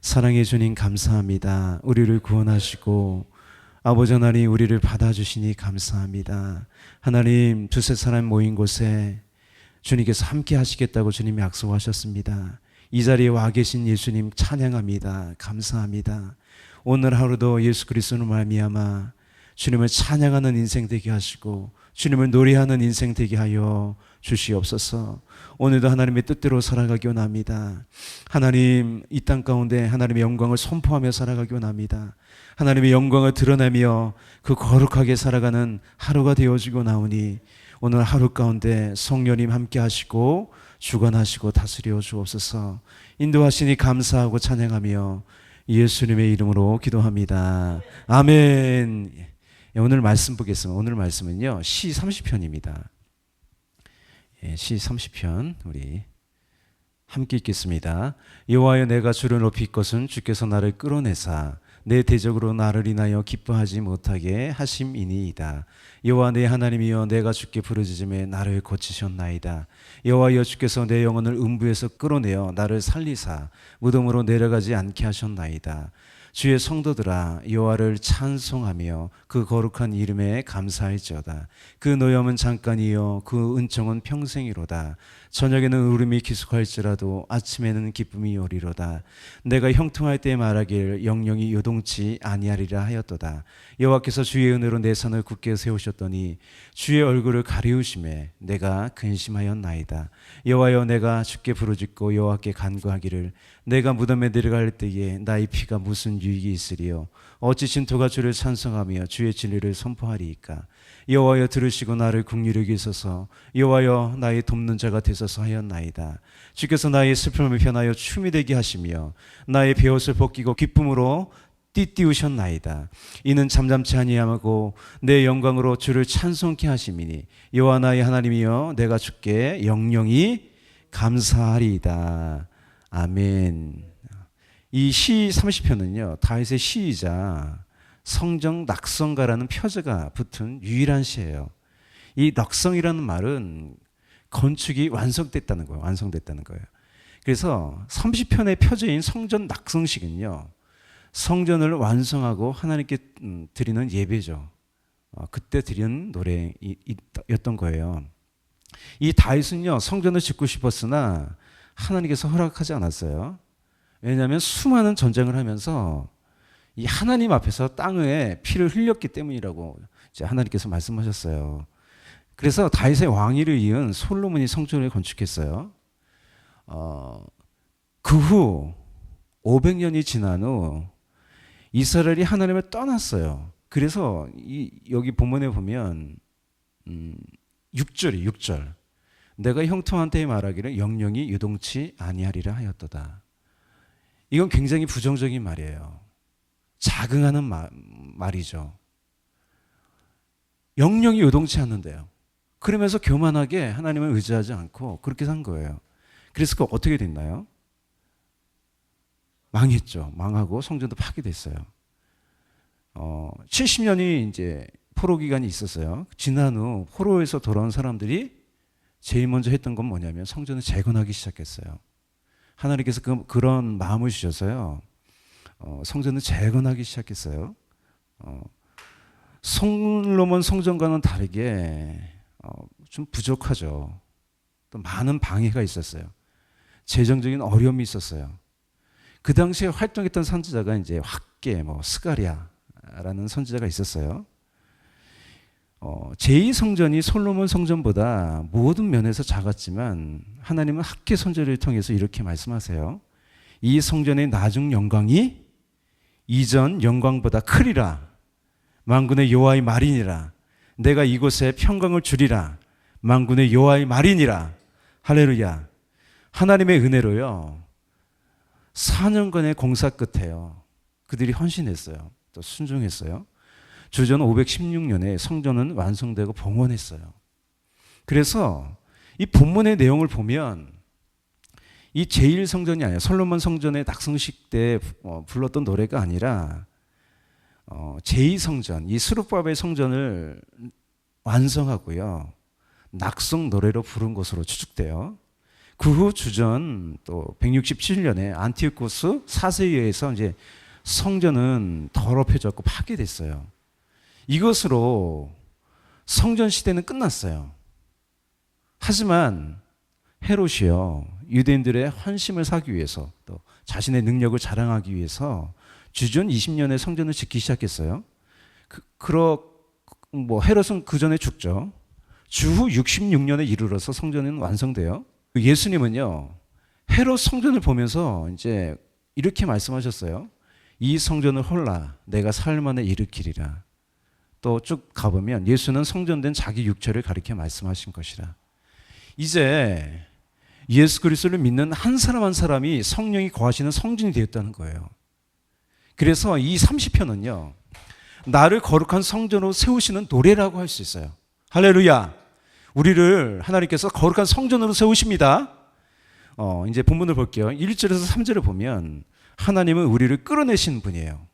사랑해 주님 감사합니다. 우리를 구원하시고 아버지 하나님 우리를 받아주시니 감사합니다. 하나님 두세 사람 모인 곳에 주님께서 함께 하시겠다고 주님이 약속하셨습니다. 이 자리에 와 계신 예수님 찬양합니다. 감사합니다. 오늘 하루도 예수 그리스도로 말미암아 주님을 찬양하는 인생 되게 하시고 주님을 노래하는 인생 되게 하여 주시옵소서. 오늘도 하나님의 뜻대로 살아가기 원합니다. 하나님 이 땅 가운데 하나님의 영광을 선포하며 살아가기 원합니다. 하나님의 영광을 드러내며 그 거룩하게 살아가는 하루가 되어지고 나오니 오늘 하루 가운데 성령님 함께 하시고 주관하시고 다스려 주옵소서. 인도하시니 감사하고 찬양하며 예수님의 이름으로 기도합니다. 아멘. 오늘 말씀 보겠습니다. 오늘 말씀은요 시 30편입니다. 시 30편 우리 함께 읽겠습니다. 여호와여 내가 주를 높일 것은 주께서 나를 끌어내사 내 대적으로 나를 인하여 기뻐하지 못하게 하심이니이다. 여호와 내 하나님이여 내가 주께 부르짖음에 나를 고치셨나이다. 여호와여 주께서 내 영혼을 음부에서 끌어내어 나를 살리사 무덤으로 내려가지 않게 하셨나이다. 주의 성도들아 여호와를 찬송하며 그 거룩한 이름에 감사할지어다. 그 노염은 잠깐이요 그 은총은 평생이로다. 저녁에는 울음이 기숙할지라도 아침에는 기쁨이 오리로다. 내가 형통할 때 말하길 영영이 요동치 아니하리라 하였도다. 여호와께서 주의 은혜로 내 산을 굳게 세우셨더니 주의 얼굴을 가리우심에 내가 근심하였나이다. 여호와여 내가 주께 부르짖고 여호와께 간구하기를 내가 무덤에 내려갈 때에 나의 피가 무슨 유익이 있으리요. 어찌 진토가 주를 찬송하며 주의 진리를 선포하리이까. 여호와여 들으시고 나를 긍휼히 여기소서. 여호와여 나의 돕는 자가 되소서 하였나이다. 주께서 나의 슬픔을 변하여 춤이 되게 하시며 나의 베옷을 벗기고 기쁨으로 띠띠우셨나이다. 이는 잠잠치 아니하고 내 영광으로 주를 찬송케 하심이니 여호와 나의 하나님이여 내가 주께 영영이 감사하리이다. 아멘. 이 시 30편은요 다윗의 시이자 성정 낙성가라는 표제가 붙은 유일한 시예요. 이 낙성이라는 말은 건축이 완성됐다는 거예요. 완성됐다는 거예요. 그래서 30편의 표제인 성전 낙성식은요 성전을 완성하고 하나님께 드리는 예배죠. 그때 드리는 노래였던 거예요. 이 다윗은요 성전을 짓고 싶었으나 하나님께서 허락하지 않았어요. 왜냐하면 수많은 전쟁을 하면서 이 하나님 앞에서 땅에 피를 흘렸기 때문이라고 이제 하나님께서 말씀하셨어요. 그래서 다윗의 왕위를 이은 솔로몬이 성전을 건축했어요. 그 후 500년이 지난 후 이스라엘이 하나님을 떠났어요. 그래서 여기 본문에 보면 6절이 6절. 내가 형통한 때에 말하기를 영영이 유동치 아니하리라 하였도다. 이건 굉장히 부정적인 말이에요. 자긍하는 말이죠. 영영이 유동치 않는데요. 그러면서 교만하게 하나님을 의지하지 않고 그렇게 산 거예요. 그래서 그 어떻게 됐나요? 망했죠. 망하고 성전도 파괴됐어요. 70년이 이제 포로 기간이 있었어요. 지난 후 포로에서 돌아온 사람들이 제일 먼저 했던 건 뭐냐면 성전을 재건하기 시작했어요. 하나님께서 그런 마음을 주셔서요. 성전을 재건하기 시작했어요. 솔로몬 성전과는 다르게 좀 부족하죠. 또 많은 방해가 있었어요. 재정적인 어려움이 있었어요. 그 당시에 활동했던 선지자가 이제 학계, 스가랴라는 선지자가 있었어요. 제2성전이 솔로몬 성전보다 모든 면에서 작았지만 하나님은 학계 선지자를 통해서 이렇게 말씀하세요. 이 성전의 나중 영광이 이전 영광보다 크리라. 만군의 여호와의 말이니라. 내가 이곳에 평강을 주리라. 만군의 여호와의 말이니라. 할렐루야. 하나님의 은혜로요. 4년간의 공사 끝에요. 그들이 헌신했어요. 또 순종했어요. 주전 516년에 성전은 완성되고 봉헌했어요. 그래서 이 본문의 내용을 보면 이 제1성전이 아니라 솔로몬 성전의 낙성식 때 불렀던 노래가 아니라 제2성전, 이 스룹바벨 성전을 완성하고요. 낙성 노래로 부른 것으로 추측돼요. 그 후 주전 또 167년에 안티오코스 4세에 의해서 이제 성전은 더럽혀졌고 파괴됐어요. 이것으로 성전 시대는 끝났어요. 하지만 헤롯이요, 유대인들의 환심을 사기 위해서 또 자신의 능력을 자랑하기 위해서 주전 20년에 성전을 짓기 시작했어요. 헤롯은 그 전에 죽죠. 주후 66년에 이르러서 성전은 완성돼요. 예수님은요, 헤롯 성전을 보면서 이제 이렇게 말씀하셨어요. 이 성전을 홀라 내가 사흘 만에 일으키리라. 또 쭉 가보면 예수는 성전된 자기 육체를 가리켜 말씀하신 것이라. 이제 예수 그리스도를 믿는 한 사람 한 사람이 성령이 거하시는 성전이 되었다는 거예요. 그래서 이 30편은요, 나를 거룩한 성전으로 세우시는 노래라고 할 수 있어요. 할렐루야. 우리를 하나님께서 거룩한 성전으로 세우십니다. 이제 본문을 볼게요. 1절에서 3절을 보면 하나님은 우리를 끌어내신 분이에요.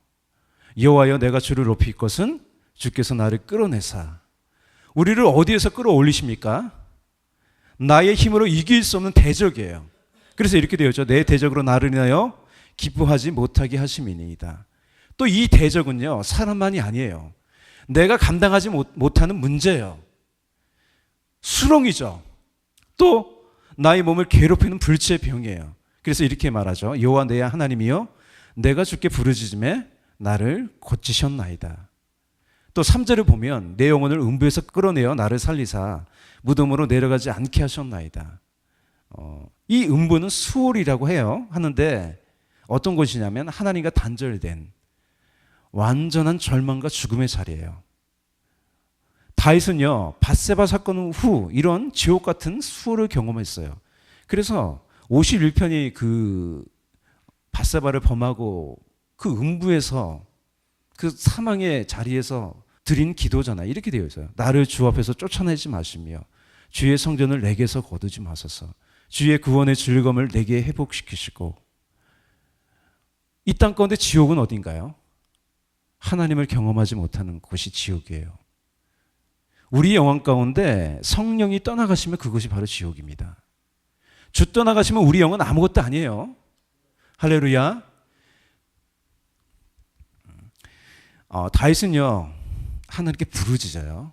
여호와여 내가 주를 높일 것은 주께서 나를 끌어내사. 우리를 어디에서 끌어올리십니까? 나의 힘으로 이길 수 없는 대적이에요. 그래서 이렇게 되었죠. 내 대적으로 나를 인하여 기뻐하지 못하게 하심이니이다. 또 이 대적은요, 사람만이 아니에요. 내가 감당하지 못하는 문제예요. 수렁이죠. 또 나의 몸을 괴롭히는 불치의 병이에요. 그래서 이렇게 말하죠. 여호와 내 하나님이여 내가 주께 부르짖음에 나를 고치셨나이다. 또 3절을 보면 내 영혼을 음부에서 끌어내어 나를 살리사 무덤으로 내려가지 않게 하셨나이다. 이 음부는 수월이라고 해요. 하는데 어떤 곳이냐면 하나님과 단절된 완전한 절망과 죽음의 자리예요. 다윗은요, 밧세바 사건 후 이런 지옥 같은 수월을 경험했어요. 그래서 51편이 그 밧세바를 범하고 그 음부에서 그 사망의 자리에서 드린 기도잖아요. 이렇게 되어 있어요. 나를 주 앞에서 쫓아내지 마시며 주의 성전을 내게서 거두지 마소서. 주의 구원의 즐거움을 내게 회복시키시고. 이 땅 가운데 지옥은 어딘가요? 하나님을 경험하지 못하는 곳이 지옥이에요. 우리 영혼 가운데 성령이 떠나가시면 그것이 바로 지옥입니다. 주 떠나가시면 우리 영은 아무것도 아니에요. 할렐루야. 다윗은요, 하나님께 부르짖어요.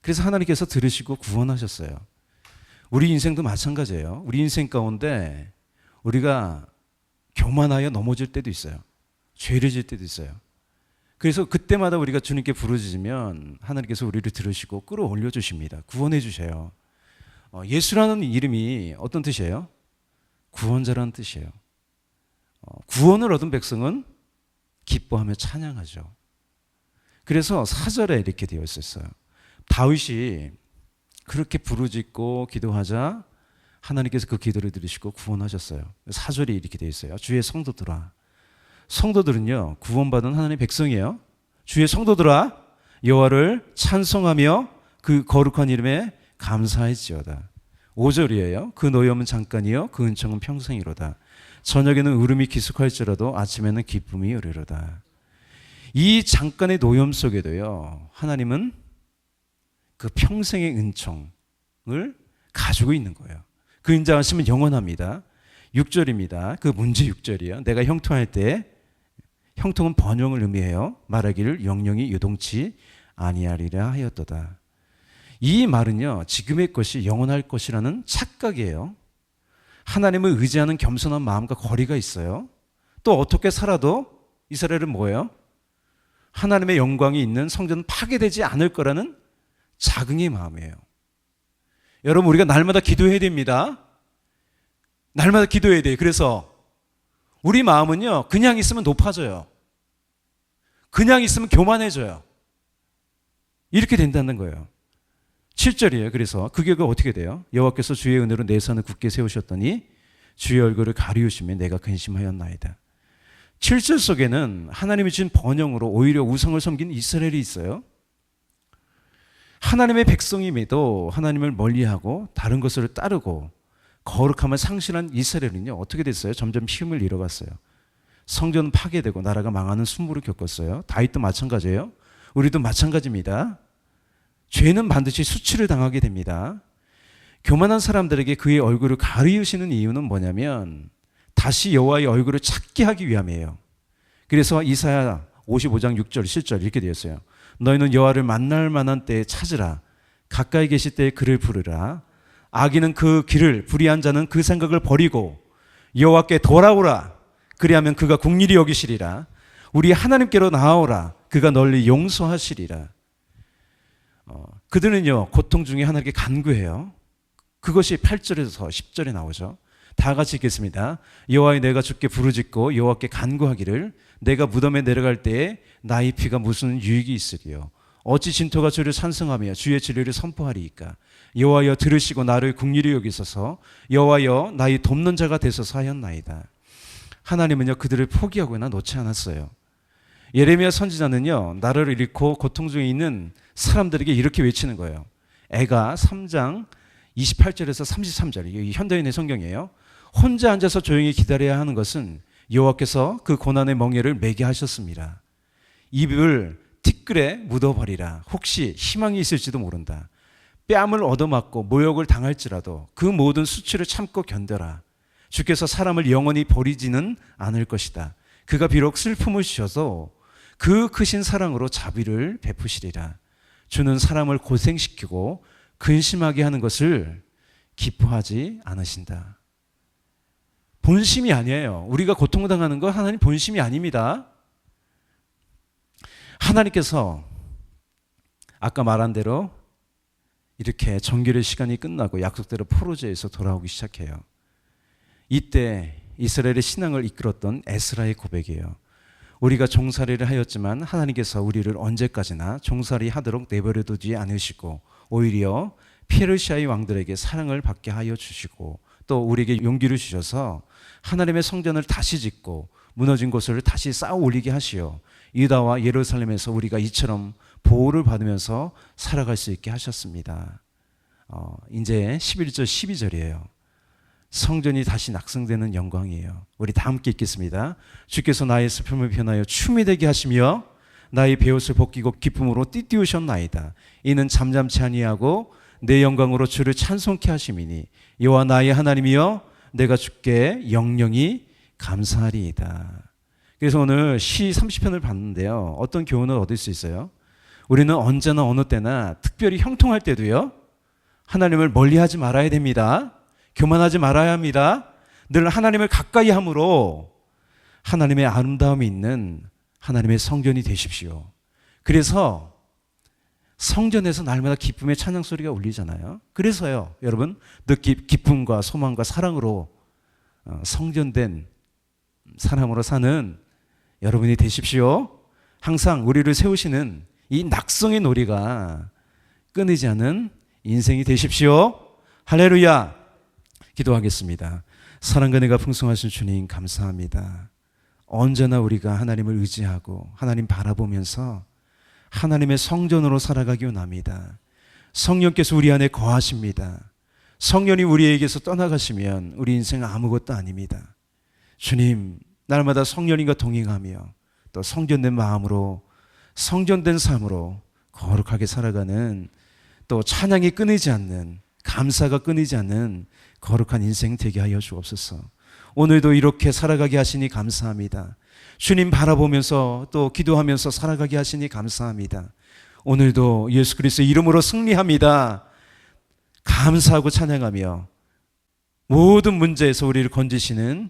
그래서 하나님께서 들으시고 구원하셨어요. 우리 인생도 마찬가지예요. 우리 인생 가운데 우리가 교만하여 넘어질 때도 있어요. 죄를 질 때도 있어요. 그래서 그때마다 우리가 주님께 부르짖으면 하나님께서 우리를 들으시고 끌어올려 주십니다. 구원해 주셔요. 예수라는 이름이 어떤 뜻이에요? 구원자라는 뜻이에요. 구원을 얻은 백성은 기뻐하며 찬양하죠. 그래서 4절에 이렇게 되어 있었어요. 다윗이 그렇게 부르짖고 기도하자 하나님께서 그 기도를 들으시고 구원하셨어요. 4절이 이렇게 되어 있어요. 주의 성도들아. 성도들은요, 구원받은 하나님의 백성이에요. 주의 성도들아, 여호와를 찬송하며 그 거룩한 이름에 감사할지어다. 5절이에요. 그 노염은 잠깐이요 그 은총은 평생이로다. 저녁에는 울음이 기숙할지라도 아침에는 기쁨이 이르리로다. 이 잠깐의 노염 속에도요, 하나님은 그 평생의 은총을 가지고 있는 거예요. 그 인자하심은 영원합니다. 6절입니다. 그 문제 6절이에요. 내가 형통할 때, 형통은 번영을 의미해요. 말하기를 영영이 요동치 아니하리라 하였도다. 이 말은요, 지금의 것이 영원할 것이라는 착각이에요. 하나님을 의지하는 겸손한 마음과 거리가 있어요. 또 어떻게 살아도 이스라엘은 뭐예요? 하나님의 영광이 있는 성전은 파괴되지 않을 거라는 자긍의 마음이에요. 여러분, 우리가 날마다 기도해야 됩니다. 날마다 기도해야 돼요. 그래서 우리 마음은요, 그냥 있으면 높아져요. 그냥 있으면 교만해져요. 이렇게 된다는 거예요. 7절이에요. 그래서 그 결과 어떻게 돼요? 여호와께서 주의 은혜로 내 산을 굳게 세우셨더니 주의 얼굴을 가리우시며 내가 근심하였나이다. 7절 속에는 하나님이 주신 번영으로 오히려 우상을 섬긴 이스라엘이 있어요. 하나님의 백성임에도 하나님을 멀리하고 다른 것을 따르고 거룩함을 상실한 이스라엘은요, 어떻게 됐어요? 점점 힘을 잃어갔어요. 성전은 파괴되고 나라가 망하는 순물을 겪었어요. 다윗도 마찬가지예요. 우리도 마찬가지입니다. 죄는 반드시 수치를 당하게 됩니다. 교만한 사람들에게 그의 얼굴을 가리우시는 이유는 뭐냐면 다시 여호와의 얼굴을 찾게 하기 위함이에요. 그래서 이사야 55장 6절 7절 이렇게 되었어요. 너희는 여호와를 만날 만한 때에 찾으라. 가까이 계실 때에 그를 부르라. 악인은 그 길을, 불의한 자는 그 생각을 버리고 여호와께 돌아오라. 그리하면 그가 긍휼히 여기시리라. 우리 하나님께로 나아오라. 그가 널리 용서하시리라. 그들은요 고통 중에 하나님께 간구해요. 그것이 8절에서 10절에 나오죠. 다 같이 읽겠습니다. 여호와여, 내가 주께 부르짖고 여호와께 간구하기를 내가 무덤에 내려갈 때에 나의 피가 무슨 유익이 있으리요. 어찌 진토가 주를 찬송하며 주의 진리를 선포하리이까. 여호와여, 들으시고 나를 긍휼히 여기소서. 여호와여, 나의 돕는 자가 되소서 하였나이다. 하나님은요 그들을 포기하거나 놓지 않았어요. 예레미야 선지자는요 나라를 잃고 고통 중에 있는 사람들에게 이렇게 외치는 거예요. 애가 3장 28절에서 33절, 이게 현대인의 성경이에요. 혼자 앉아서 조용히 기다려야 하는 것은 여호와께서 그 고난의 멍에를 매게 하셨습니다. 입을 티끌에 묻어버리라. 혹시 희망이 있을지도 모른다. 뺨을 얻어맞고 모욕을 당할지라도 그 모든 수치를 참고 견뎌라. 주께서 사람을 영원히 버리지는 않을 것이다. 그가 비록 슬픔을 주셔도 그 크신 사랑으로 자비를 베푸시리라. 주는 사람을 고생시키고 근심하게 하는 것을 기뻐하지 않으신다. 본심이 아니에요. 우리가 고통당하는 건 하나님 본심이 아닙니다. 하나님께서 아까 말한 대로 이렇게 정결의 시간이 끝나고 약속대로 포로제에서 돌아오기 시작해요. 이때 이스라엘의 신앙을 이끌었던 에스라의 고백이에요. 우리가 종살이를 하였지만 하나님께서 우리를 언제까지나 종살이 하도록 내버려 두지 않으시고 오히려 페르시아의 왕들에게 사랑을 받게 하여 주시고 또 우리에게 용기를 주셔서 하나님의 성전을 다시 짓고 무너진 곳을 다시 쌓아 올리게 하시어 유다와 예루살렘에서 우리가 이처럼 보호를 받으면서 살아갈 수 있게 하셨습니다. 이제 11절 12절이에요. 성전이 다시 낙성되는 영광이에요. 우리 다 함께 읽겠습니다. 주께서 나의 슬픔을 변하여 춤이 되게 하시며 나의 베옷을 벗기고 기쁨으로 띠띠우셨나이다. 이는 잠잠치 아니하고 내 영광으로 주를 찬송케 하심이니 여호와 나의 하나님이여 내가 주께 영영이 감사하리이다. 그래서 오늘 시 30편을 봤는데요. 어떤 교훈을 얻을 수 있어요? 우리는 언제나 어느 때나 특별히 형통할 때도요. 하나님을 멀리하지 말아야 됩니다. 교만하지 말아야 합니다. 늘 하나님을 가까이 함으로 하나님의 아름다움이 있는 하나님의 성전이 되십시오. 그래서 성전에서 날마다 기쁨의 찬양 소리가 울리잖아요. 그래서요, 여러분, 늘 기쁨과 소망과 사랑으로 성전된 사람으로 사는 여러분이 되십시오. 항상 우리를 세우시는 이 낙성의 놀이가 끊이지 않는 인생이 되십시오. 할렐루야. 기도하겠습니다. 사랑과 은혜가 풍성하신 주님 감사합니다. 언제나 우리가 하나님을 의지하고 하나님 바라보면서 하나님의 성전으로 살아가기 원합니다. 성령께서 우리 안에 거하십니다. 성령이 우리에게서 떠나가시면 우리 인생은 아무것도 아닙니다. 주님, 날마다 성령님과 동행하며 또 성전된 마음으로 성전된 삶으로 거룩하게 살아가는 또 찬양이 끊이지 않는 감사가 끊이지 않는 거룩한 인생 되게 하여 주옵소서. 오늘도 이렇게 살아가게 하시니 감사합니다. 주님 바라보면서 또 기도하면서 살아가게 하시니 감사합니다. 오늘도 예수 그리스도의 이름으로 승리합니다. 감사하고 찬양하며 모든 문제에서 우리를 건지시는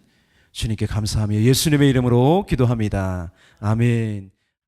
주님께 감사하며 예수님의 이름으로 기도합니다. 아멘.